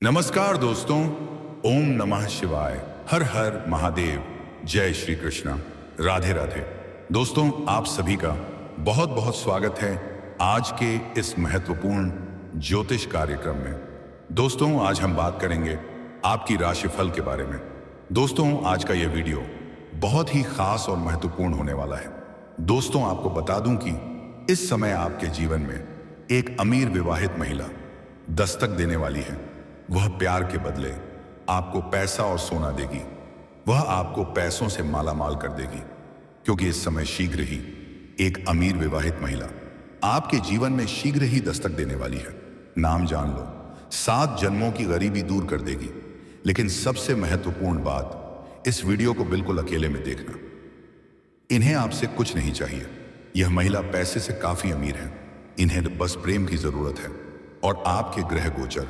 नमस्कार दोस्तों। ओम नमः शिवाय। हर हर महादेव। जय श्री कृष्णा। राधे राधे। दोस्तों, आप सभी का बहुत बहुत स्वागत है आज के इस महत्वपूर्ण ज्योतिष कार्यक्रम में। दोस्तों, आज हम बात करेंगे आपकी राशिफल के बारे में। दोस्तों, आज का यह वीडियो बहुत ही खास और महत्वपूर्ण होने वाला है। दोस्तों, आपको बता दूं कि इस समय आपके जीवन में एक अमीर विवाहित महिला दस्तक देने वाली है। वह प्यार के बदले आपको पैसा और सोना देगी। वह आपको पैसों से माला माल कर देगी, क्योंकि इस समय शीघ्र ही एक अमीर विवाहित महिला आपके जीवन में शीघ्र ही दस्तक देने वाली है। नाम जान लो, 7 जन्मों की गरीबी दूर कर देगी। लेकिन सबसे महत्वपूर्ण बात, इस वीडियो को बिल्कुल अकेले में देखना। इन्हें आपसे कुछ नहीं चाहिए। यह महिला पैसे से काफी अमीर है। इन्हें बस प्रेम की जरूरत है। और आपके ग्रह गोचर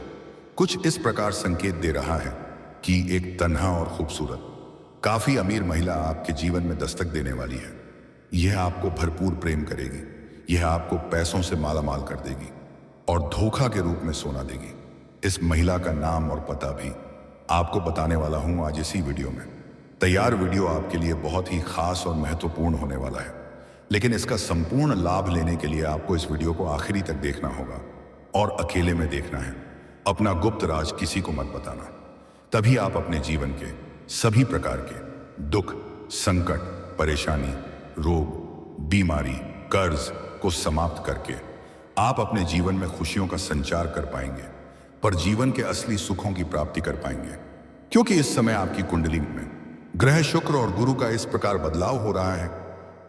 कुछ इस प्रकार संकेत दे रहा है कि एक तन्हा और खूबसूरत काफी अमीर महिला आपके जीवन में दस्तक देने वाली है। यह आपको भरपूर प्रेम करेगी। यह आपको पैसों से माला माल कर देगी और धोखा के रूप में सोना देगी। इस महिला का नाम और पता भी आपको बताने वाला हूं आज इसी वीडियो में। तैयार वीडियो आपके लिए बहुत ही खास और महत्वपूर्ण होने वाला है। लेकिन इसका संपूर्ण लाभ लेने के लिए आपको इस वीडियो को आखिरी तक देखना होगा और अकेले में देखना है। अपना गुप्त राज किसी को मत बताना। तभी आप अपने जीवन के सभी प्रकार के दुख, संकट, परेशानी, रोग, बीमारी, कर्ज को समाप्त करके आप अपने जीवन में खुशियों का संचार कर पाएंगे, पर जीवन के असली सुखों की प्राप्ति कर पाएंगे। क्योंकि इस समय आपकी कुंडली में ग्रह शुक्र और गुरु का इस प्रकार बदलाव हो रहा है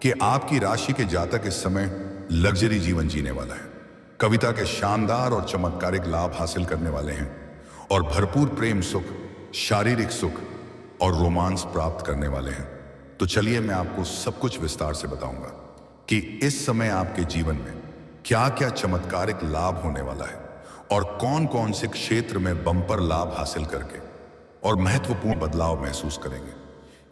कि आपकी राशि के जातक इस समय लग्जरी जीवन जीने वाला है। कविता के शानदार और चमत्कारिक लाभ हासिल करने वाले हैं और भरपूर प्रेम सुख, शारीरिक सुख और रोमांस प्राप्त करने वाले हैं। तो चलिए मैं आपको सब कुछ विस्तार से बताऊंगा कि इस समय आपके जीवन में क्या क्या चमत्कारिक लाभ होने वाला है और कौन कौन से क्षेत्र में बम्पर लाभ हासिल करके और महत्वपूर्ण बदलाव महसूस करेंगे।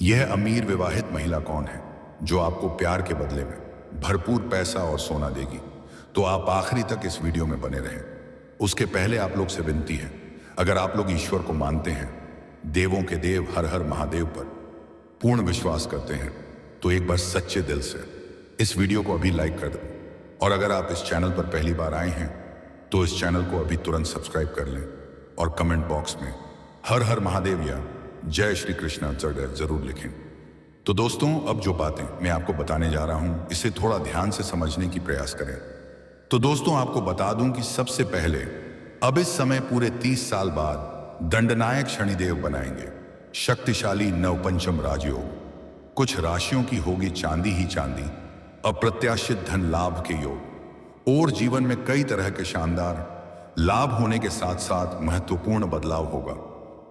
यह अमीर विवाहित महिला कौन है जो आपको प्यार के बदले में भरपूर पैसा और सोना देगी। तो आप आखिरी तक इस वीडियो में बने रहें। उसके पहले आप लोग से विनती है, अगर आप लोग ईश्वर को मानते हैं, देवों के देव हर हर महादेव पर पूर्ण विश्वास करते हैं, तो एक बार सच्चे दिल से इस वीडियो को अभी लाइक कर दें। और अगर आप इस चैनल पर पहली बार आए हैं तो इस चैनल को अभी तुरंत सब्सक्राइब कर लें और कमेंट बॉक्स में हर हर महादेव या जय श्री कृष्णा जरूर लिखें। तो दोस्तों, अब जो बातें मैं आपको बताने जा रहा हूं, इसे थोड़ा ध्यान से समझने की प्रयास करें। तो दोस्तों, आपको बता दूं कि सबसे पहले अब इस समय पूरे 30 साल बाद दंडनायक शनिदेव बनाएंगे शक्तिशाली नवपंचम राजयोग। कुछ राशियों की होगी चांदी ही चांदी, अप्रत्याशित धन लाभ के योग और जीवन में कई तरह के शानदार लाभ होने के साथ साथ महत्वपूर्ण बदलाव होगा,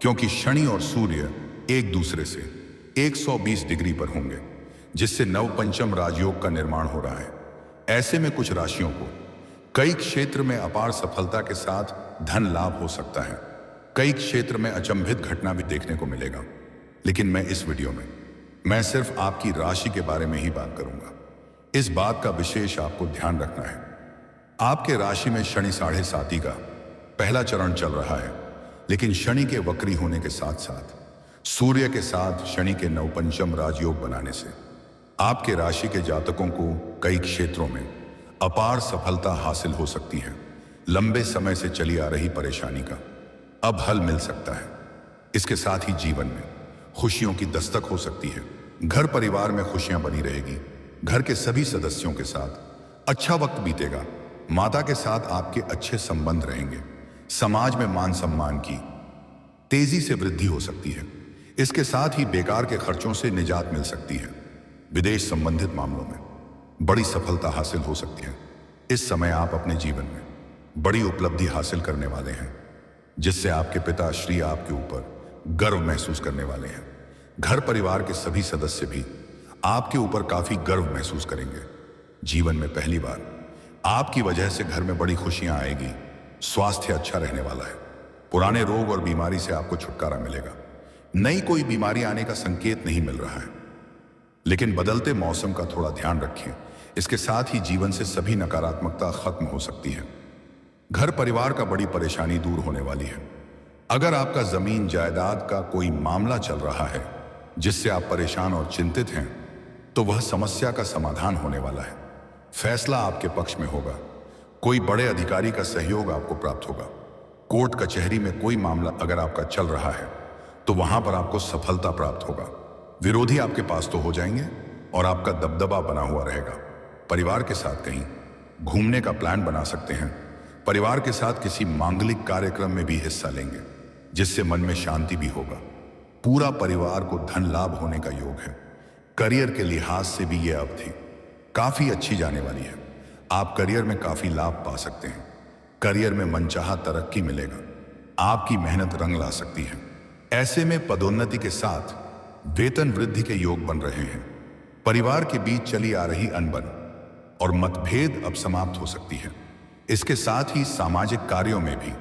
क्योंकि शनि और सूर्य एक दूसरे से 120 डिग्री पर होंगे, जिससे नवपंचम राजयोग का निर्माण हो रहा है। ऐसे में कुछ राशियों को कई क्षेत्र में अपार सफलता के साथ धन लाभ हो सकता है। कई क्षेत्र में अचंभित घटना भी देखने को मिलेगा। लेकिन मैं इस वीडियो में मैं सिर्फ आपकी राशि के बारे में ही बात करूंगा। इस बात का विशेष आपको ध्यान रखना है, आपके राशि में शनि 7.5 का पहला चरण चल रहा है। लेकिन शनि के वक्री होने के साथ साथ सूर्य के साथ शनि के नवपंचम राजयोग बनाने से आपके राशि के जातकों को कई क्षेत्रों में अपार सफलता हासिल हो सकती है। लंबे समय से चली आ रही परेशानी का अब हल मिल सकता है। इसके साथ ही जीवन में खुशियों की दस्तक हो सकती है। घर परिवार में खुशियां बनी रहेगी। घर के सभी सदस्यों के साथ अच्छा वक्त बीतेगा। माता के साथ आपके अच्छे संबंध रहेंगे। समाज में मान सम्मान की तेजी से वृद्धि हो सकती है। इसके साथ ही बेकार के खर्चों से निजात मिल सकती है। विदेश संबंधित मामलों में बड़ी सफलता हासिल हो सकती है। इस समय आप अपने जीवन में बड़ी उपलब्धि हासिल करने वाले हैं, जिससे आपके पिता श्री आपके ऊपर गर्व महसूस करने वाले हैं। घर परिवार के सभी सदस्य भी आपके ऊपर काफी गर्व महसूस करेंगे। जीवन में पहली बार आपकी वजह से घर में बड़ी खुशियां आएगी। स्वास्थ्य अच्छा रहने वाला है। पुराने रोग और बीमारी से आपको छुटकारा मिलेगा। नई कोई बीमारी आने का संकेत नहीं मिल रहा है, लेकिन बदलते मौसम का थोड़ा ध्यान रखें। इसके साथ ही जीवन से सभी नकारात्मकता खत्म हो सकती है। घर परिवार का बड़ी परेशानी दूर होने वाली है। अगर आपका जमीन जायदाद का कोई मामला चल रहा है जिससे आप परेशान और चिंतित हैं, तो वह समस्या का समाधान होने वाला है। फैसला आपके पक्ष में होगा। कोई बड़े अधिकारी का सहयोग आपको प्राप्त होगा। कोर्ट कचहरी में कोई मामला अगर आपका चल रहा है तो वहां पर आपको सफलता प्राप्त होगा। विरोधी आपके पास तो हो जाएंगे और आपका दबदबा बना हुआ रहेगा। परिवार के साथ कहीं घूमने का प्लान बना सकते हैं। परिवार के साथ किसी मांगलिक कार्यक्रम में भी हिस्सा लेंगे जिससे मन में शांति भी होगा। पूरा परिवार को धन लाभ होने का योग है। करियर के लिहाज से भी यह अवधि काफी अच्छी जाने वाली है। आप करियर में काफी लाभ पा सकते हैं। करियर में मनचाहा तरक्की मिलेगा। आपकी मेहनत रंग ला सकती है। ऐसे में पदोन्नति के साथ वेतन वृद्धि के योग बन रहे हैं। परिवार के बीच चली आ रही अनबन और मतभेद अब समाप्त हो सकती है। इसके साथ ही सामाजिक कार्यों में भी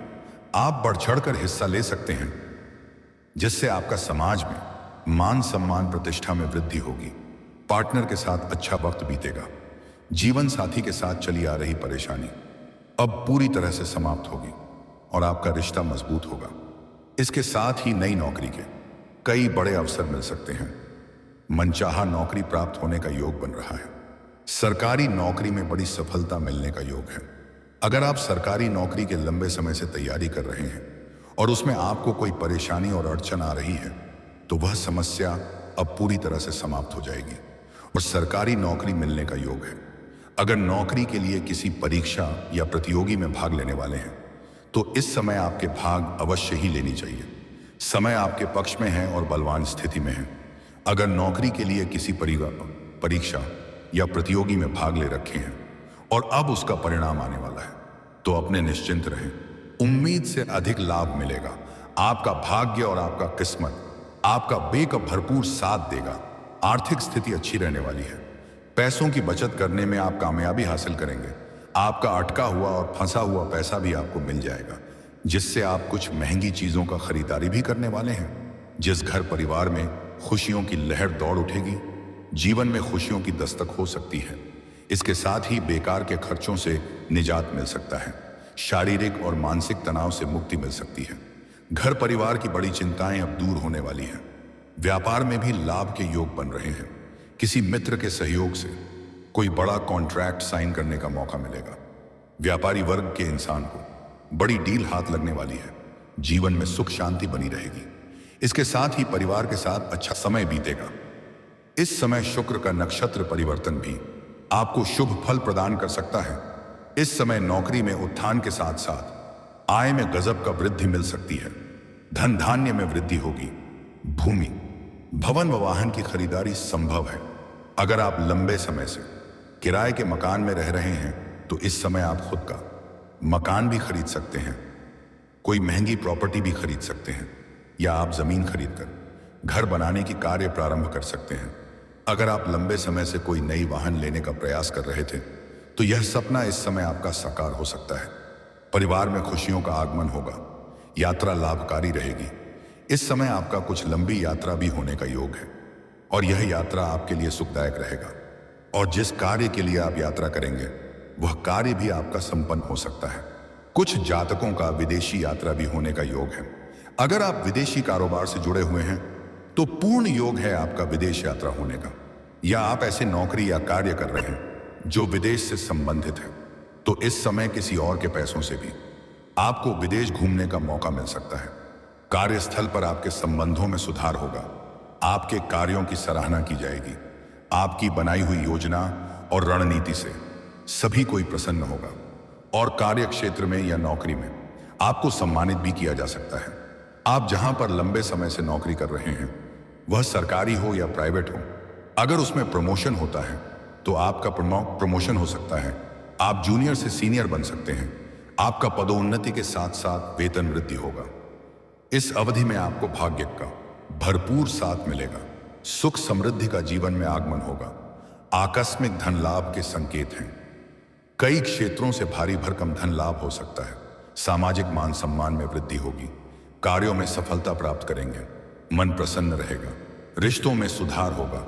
आप बढ़ चढ़कर हिस्सा ले सकते हैं जिससे आपका समाज में मान सम्मान प्रतिष्ठा में वृद्धि होगी। पार्टनर के साथ अच्छा वक्त बीतेगा। जीवन साथी के साथ चली आ रही परेशानी अब पूरी तरह से समाप्त होगी और आपका रिश्ता मजबूत होगा। इसके साथ ही नई नौकरी के कई बड़े अवसर मिल सकते हैं। मनचाहा नौकरी प्राप्त होने का योग बन रहा है। सरकारी नौकरी में बड़ी सफलता मिलने का योग है। अगर आप सरकारी नौकरी के लंबे समय से तैयारी कर रहे हैं और उसमें आपको कोई परेशानी और अड़चन आ रही है तो वह समस्या अब पूरी तरह से समाप्त हो जाएगी और सरकारी नौकरी मिलने का योग है। अगर नौकरी के लिए किसी परीक्षा या प्रतियोगी में भाग लेने वाले हैं तो इस समय आपके भाग अवश्य ही लेनी चाहिए। समय आपके पक्ष में है और बलवान स्थिति में है। अगर नौकरी के लिए किसी परीक्षा या प्रतियोगी में भाग ले रखे हैं और अब उसका परिणाम आने वाला है तो अपने निश्चिंत रहें। उम्मीद से अधिक लाभ मिलेगा। आपका भाग्य और आपका किस्मत आपका बेकब भरपूर साथ देगा। आर्थिक स्थिति अच्छी रहने वाली है। पैसों की बचत करने में आप कामयाबी हासिल करेंगे। आपका अटका हुआ और फंसा हुआ पैसा भी आपको मिल जाएगा जिससे आप कुछ महंगी चीजों का खरीदारी भी करने वाले हैं। जिस घर परिवार में खुशियों की लहर दौड़ उठेगी, जीवन में खुशियों की दस्तक हो सकती है। इसके साथ ही बेकार के खर्चों से निजात मिल सकता है। शारीरिक और मानसिक तनाव से मुक्ति मिल सकती है। घर परिवार की बड़ी चिंताएं अब दूर होने वाली हैं। व्यापार में भी लाभ के योग बन रहे हैं। किसी मित्र के सहयोग से कोई बड़ा कॉन्ट्रैक्ट साइन करने का मौका मिलेगा। व्यापारी वर्ग के इंसान को बड़ी डील हाथ लगने वाली है। जीवन में सुख शांति बनी रहेगी। इसके साथ ही परिवार के साथ अच्छा समय बीतेगा। इस समय शुक्र का नक्षत्र परिवर्तन भी आपको शुभ फल प्रदान कर सकता है। इस समय नौकरी में उत्थान के साथ साथ आय में गजब का वृद्धि मिल सकती है। धन धान्य में वृद्धि होगी। भूमि, भवन व वाहन की खरीदारी संभव है। अगर आप लंबे समय से किराए के मकान में रह रहे हैं तो इस समय आप खुद का मकान भी खरीद सकते हैं। कोई महंगी प्रॉपर्टी भी खरीद सकते हैं या आप जमीन खरीदकर घर बनाने की कार्य प्रारंभ कर सकते हैं। अगर आप लंबे समय से कोई नई वाहन लेने का प्रयास कर रहे थे तो यह सपना इस समय आपका साकार हो सकता है। परिवार में खुशियों का आगमन होगा। यात्रा लाभकारी रहेगी। इस समय आपका कुछ लंबी यात्रा भी होने का योग है और यह यात्रा आपके लिए सुखदायक रहेगा। और जिस कार्य के लिए आप यात्रा करेंगे वह कार्य भी आपका संपन्न हो सकता है। कुछ जातकों का विदेशी यात्रा भी होने का योग है। अगर आप विदेशी कारोबार से जुड़े हुए हैं तो पूर्ण योग है आपका विदेश यात्रा होने का। या आप ऐसे नौकरी या कार्य कर रहे हैं जो विदेश से संबंधित है तो इस समय किसी और के पैसों से भी आपको विदेश घूमने का मौका मिल सकता है। कार्यस्थल पर आपके संबंधों में सुधार होगा। आपके कार्यों की सराहना की जाएगी। आपकी बनाई हुई योजना और रणनीति से सभी कोई प्रसन्न होगा और कार्य क्षेत्र में या नौकरी में आपको सम्मानित भी किया जा सकता है। आप जहां पर लंबे समय से नौकरी कर रहे हैं वह सरकारी हो या प्राइवेट हो, अगर उसमें प्रमोशन होता है तो आपका प्रमोशन हो सकता है। आप जूनियर से सीनियर बन सकते हैं। आपका पदोन्नति के साथ साथ वेतन वृद्धि होगा। इस अवधि में आपको भाग्य का भरपूर साथ मिलेगा। सुख समृद्धि का जीवन में आगमन होगा। आकस्मिक धन लाभ के संकेत हैं। कई क्षेत्रों से भारी भरकम धन लाभ हो सकता है। सामाजिक मान सम्मान में वृद्धि होगी। कार्यों में सफलता प्राप्त करेंगे। मन प्रसन्न रहेगा। रिश्तों में सुधार होगा।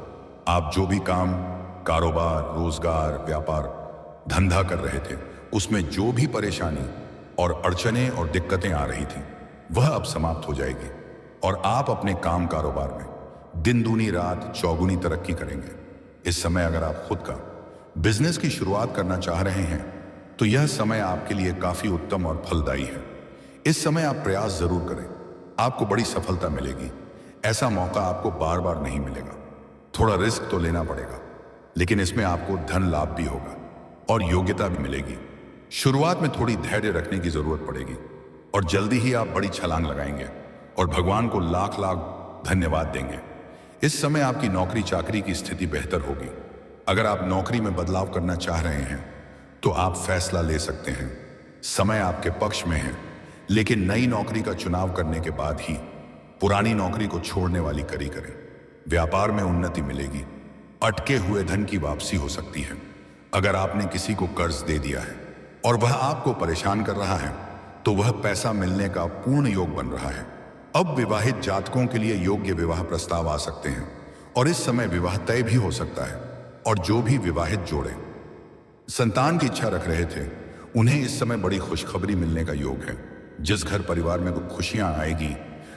आप जो भी काम, कारोबार, रोजगार, व्यापार, धंधा कर रहे थे उसमें जो भी परेशानी और अड़चनें और दिक्कतें आ रही थी वह अब समाप्त हो जाएगी और आप अपने काम कारोबार में दिन दूनी रात चौगुनी तरक्की करेंगे। इस समय अगर आप खुद का बिजनेस की शुरुआत करना चाह रहे हैं तो यह समय आपके लिए काफी उत्तम और फलदायी है। इस समय आप प्रयास जरूर करें, आपको बड़ी सफलता मिलेगी। ऐसा मौका आपको बार बार नहीं मिलेगा। थोड़ा रिस्क तो लेना पड़ेगा, लेकिन इसमें आपको धन लाभ भी होगा और योग्यता भी मिलेगी। शुरुआत में थोड़ी धैर्य रखने की जरूरत पड़ेगी और जल्दी ही आप बड़ी छलांग लगाएंगे और भगवान को लाख लाख धन्यवाद देंगे। इस समय आपकी नौकरी चाकरी की स्थिति बेहतर होगी। अगर आप नौकरी में बदलाव करना चाह रहे हैं तो आप फैसला ले सकते हैं। समय आपके पक्ष में है, लेकिन नई नौकरी का चुनाव करने के बाद ही पुरानी नौकरी को छोड़ने वाली करी करें। व्यापार में उन्नति मिलेगी, अटके हुए धन की वापसी हो सकती है। अगर आपने किसी को कर्ज दे दिया है और वह आपको परेशान कर रहा है तो वह पैसा मिलने का पूर्ण योग बन रहा है। अब विवाहित जातकों के लिए योग्य विवाह प्रस्ताव आ सकते हैं और इस समय विवाह तय भी हो सकता है। और जो भी विवाहित जोड़े संतान की इच्छा रख रहे थे, उन्हें इस समय बड़ी खुशखबरी मिलने का योग है। जिस घर परिवार में खुशियां आएगी,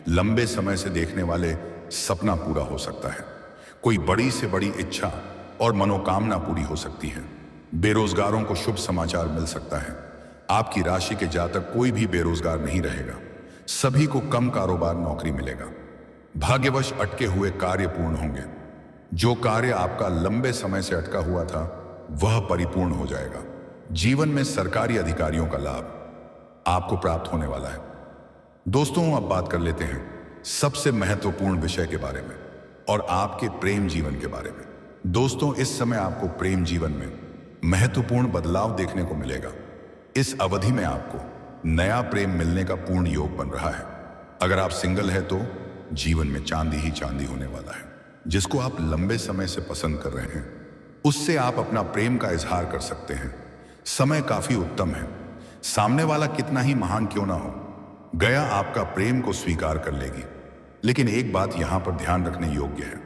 लंबे समय से देखने वाले सपना पूरा हो सकता है। कोई बड़ी से बड़ी इच्छा और मनोकामना पूरी हो सकती है। बेरोजगारों को शुभ समाचार मिल सकता है। आपकी राशि के जातक कोई भी बेरोजगार नहीं रहेगा। सभी को कम कारोबार नौकरी मिलेगा। भाग्यवश अटके हुए कार्य पूर्ण होंगे। जो कार्य आपका लंबे समय से अटका हुआ था वह परिपूर्ण हो जाएगा। जीवन में सरकारी अधिकारियों का लाभ आपको प्राप्त होने वाला है। दोस्तों, अब बात कर लेते हैं सबसे महत्वपूर्ण विषय के बारे में और आपके प्रेम जीवन के बारे में। दोस्तों, इस समय आपको प्रेम जीवन में महत्वपूर्ण बदलाव देखने को मिलेगा। इस अवधि में आपको नया प्रेम मिलने का पूर्ण योग बन रहा है। अगर आप सिंगल है तो जीवन में चांदी ही चांदी होने वाला है। जिसको आप लंबे समय से पसंद कर रहे हैं उससे आप अपना प्रेम का इजहार कर सकते हैं। समय काफी उत्तम है। सामने वाला कितना ही महान क्यों ना हो, गया आपका प्रेम को स्वीकार कर लेगी। लेकिन एक बात यहां पर ध्यान रखने योग्य है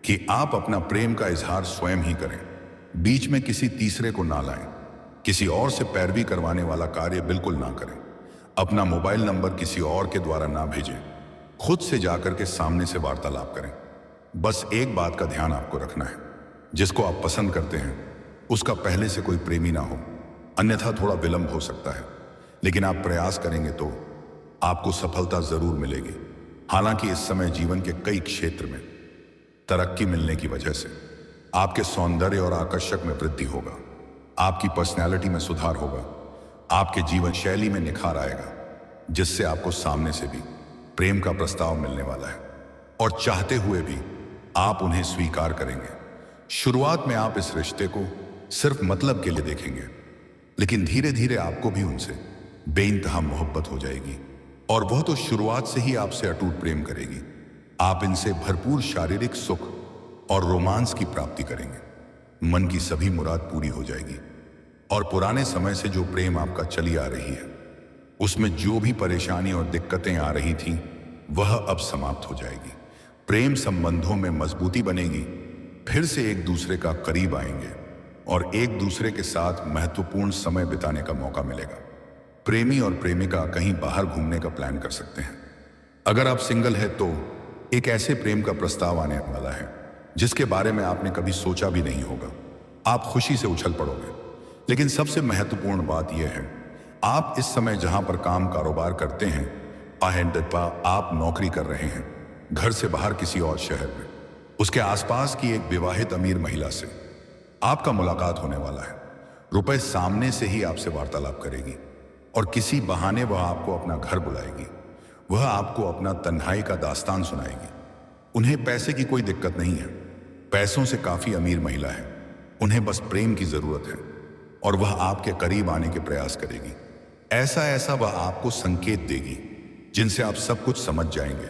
कि आप अपना प्रेम का इजहार स्वयं ही करें। बीच में किसी तीसरे को ना लाएं। किसी और से पैरवी करवाने वाला कार्य बिल्कुल ना करें। अपना मोबाइल नंबर किसी और के द्वारा ना भेजें। खुद से जाकर के सामने से वार्तालाप करें। बस एक बात का ध्यान आपको रखना है, जिसको आप पसंद करते हैं उसका पहले से कोई प्रेमी ना हो, अन्यथा थोड़ा विलंब हो सकता है। लेकिन आप प्रयास करेंगे तो आपको सफलता जरूर मिलेगी। हालांकि इस समय जीवन के कई क्षेत्र में तरक्की मिलने की वजह से आपके सौंदर्य और आकर्षक में वृद्धि होगा। आपकी पर्सनैलिटी में सुधार होगा। आपके जीवन शैली में निखार आएगा, जिससे आपको सामने से भी प्रेम का प्रस्ताव मिलने वाला है और चाहते हुए भी आप उन्हें स्वीकार करेंगे। शुरुआत में आप इस रिश्ते को सिर्फ मतलब के लिए देखेंगे, लेकिन धीरे धीरे आपको भी उनसे बेइंतहा मोहब्बत हो जाएगी और वह तो शुरुआत से ही आपसे अटूट प्रेम करेगी। आप इनसे भरपूर शारीरिक सुख और रोमांस की प्राप्ति करेंगे। मन की सभी मुराद पूरी हो जाएगी और पुराने समय से जो प्रेम आपका चली आ रही है उसमें जो भी परेशानी और दिक्कतें आ रही थीं वह अब समाप्त हो जाएगी। प्रेम संबंधों में मजबूती बनेगी। फिर से एक दूसरे का करीब आएंगे और एक दूसरे के साथ महत्वपूर्ण समय बिताने का मौका मिलेगा। प्रेमी और प्रेमिका कहीं बाहर घूमने का प्लान कर सकते हैं। अगर आप सिंगल है तो एक ऐसे प्रेम का प्रस्ताव आने वाला है जिसके बारे में आपने कभी सोचा भी नहीं होगा। आप खुशी से उछल पड़ोगे। लेकिन सबसे महत्वपूर्ण बात यह है, आप इस समय जहां पर काम कारोबार करते हैं, आप नौकरी कर रहे हैं, घर से बाहर किसी और शहर में, उसके आसपास की एक विवाहित अमीर महिला से आपका मुलाकात होने वाला है। रुपए सामने से ही आपसे वार्तालाप करेगी और किसी बहाने वह आपको अपना घर बुलाएगी। वह आपको अपना तन्हाई का दास्तान सुनाएगी। उन्हें पैसे की कोई दिक्कत नहीं है। पैसों से काफी अमीर महिला है। उन्हें बस प्रेम की जरूरत है और वह आपके करीब आने के प्रयास करेगी। ऐसा वह आपको संकेत देगी जिनसे आप सब कुछ समझ जाएंगे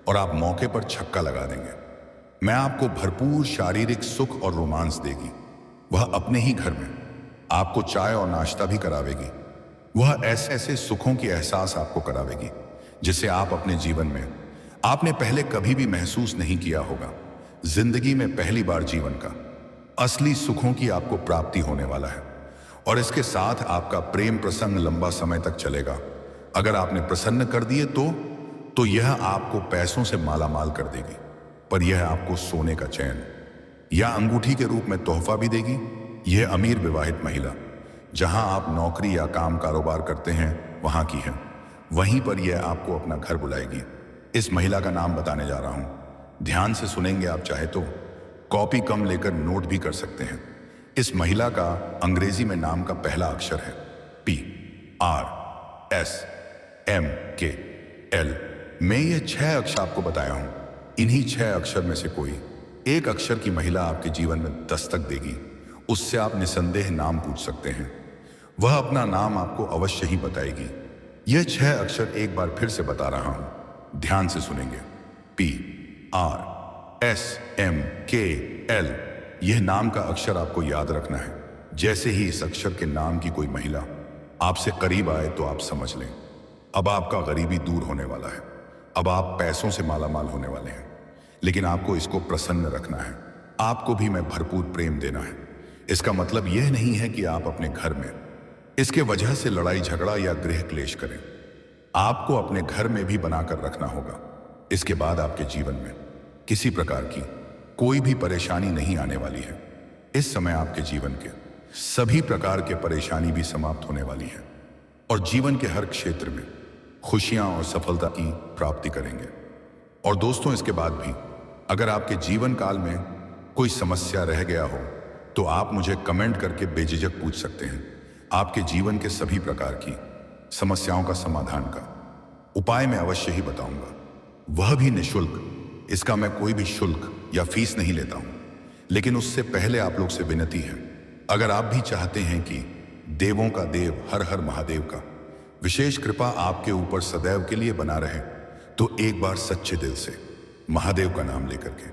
और आप मौके पर छक्का लगा देंगे। मैं आपको भरपूर शारीरिक सुख और रोमांस देगी। वह अपने ही घर में आपको चाय और नाश्ता भी करावेगी। वह ऐसे ऐसे सुखों की एहसास आपको करावेगी जिसे आप अपने जीवन में आपने पहले कभी भी महसूस नहीं किया होगा। जिंदगी में पहली बार जीवन का असली सुखों की आपको प्राप्ति होने वाला है और इसके साथ आपका प्रेम प्रसंग लंबा समय तक चलेगा। अगर आपने प्रसन्न कर दिए तो यह आपको पैसों से माला माल कर देगी, पर यह आपको सोने का चैन या अंगूठी के रूप में तोहफा भी देगी। यह अमीर विवाहित महिला जहां आप नौकरी या काम कारोबार करते हैं वहां की है, वहीं पर यह आपको अपना घर बुलाएगी। इस महिला का नाम बताने जा रहा हूं, ध्यान से सुनेंगे। आप चाहे तो कॉपी कम लेकर नोट भी कर सकते हैं। इस महिला का अंग्रेजी में नाम का पहला अक्षर है PRSMKL। मैं ये 6 अक्षर आपको बताया हूं। इन्हीं 6 अक्षर में से कोई एक अक्षर की महिला आपके जीवन में दस्तक देगी। उससे आप निसंदेह नाम पूछ सकते हैं, वह अपना नाम आपको अवश्य ही बताएगी। यह 6 अक्षर एक बार फिर से बता रहा हूं, ध्यान से सुनेंगे। PRSMKL। यह नाम का अक्षर आपको याद रखना है। जैसे ही इस अक्षर के नाम की कोई महिला आपसे करीब आए तो आप समझ लें, अब आपका गरीबी दूर होने वाला है। अब आप पैसों से माला माल होने वाले हैं। लेकिन आपको इसको प्रसन्न रखना है। आपको भी मैं भरपूर प्रेम देना है। इसका मतलब यह नहीं है कि आप अपने घर में इसके वजह से लड़ाई झगड़ा या गृह क्लेश करें। आपको अपने घर में भी बनाकर रखना होगा। इसके बाद आपके जीवन में किसी प्रकार की कोई भी परेशानी नहीं आने वाली है। इस समय आपके जीवन के सभी प्रकार के परेशानी भी समाप्त होने वाली है और जीवन के हर क्षेत्र में खुशियां और सफलता की प्राप्ति करेंगे। और दोस्तों, इसके बाद भी अगर आपके जीवन काल में कोई समस्या रह गया हो तो आप मुझे कमेंट करके बेझिझक पूछ सकते हैं। आपके जीवन के सभी प्रकार की समस्याओं का समाधान का उपाय मैं अवश्य ही बताऊंगा, वह भी निःशुल्क। इसका मैं कोई भी शुल्क या फीस नहीं लेता हूं। लेकिन उससे पहले आप लोग से विनती है, अगर आप भी चाहते हैं कि देवों का देव हर हर महादेव का विशेष कृपा आपके ऊपर सदैव के लिए बना रहे, तो एक बार सच्चे दिल से महादेव का नाम लेकर के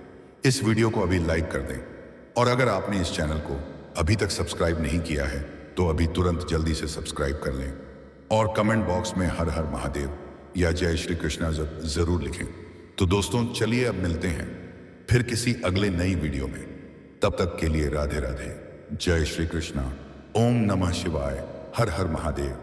इस वीडियो को अभी लाइक कर दें। और अगर आपने इस चैनल को अभी तक सब्सक्राइब नहीं किया है तो अभी तुरंत जल्दी से सब्सक्राइब कर लें और कमेंट बॉक्स में हर हर महादेव या जय श्री कृष्णा जरूर लिखें। तो दोस्तों, चलिए अब मिलते हैं फिर किसी अगले नई वीडियो में। तब तक के लिए राधे राधे, जय श्री कृष्णा, ओम नमः शिवाय, हर हर महादेव।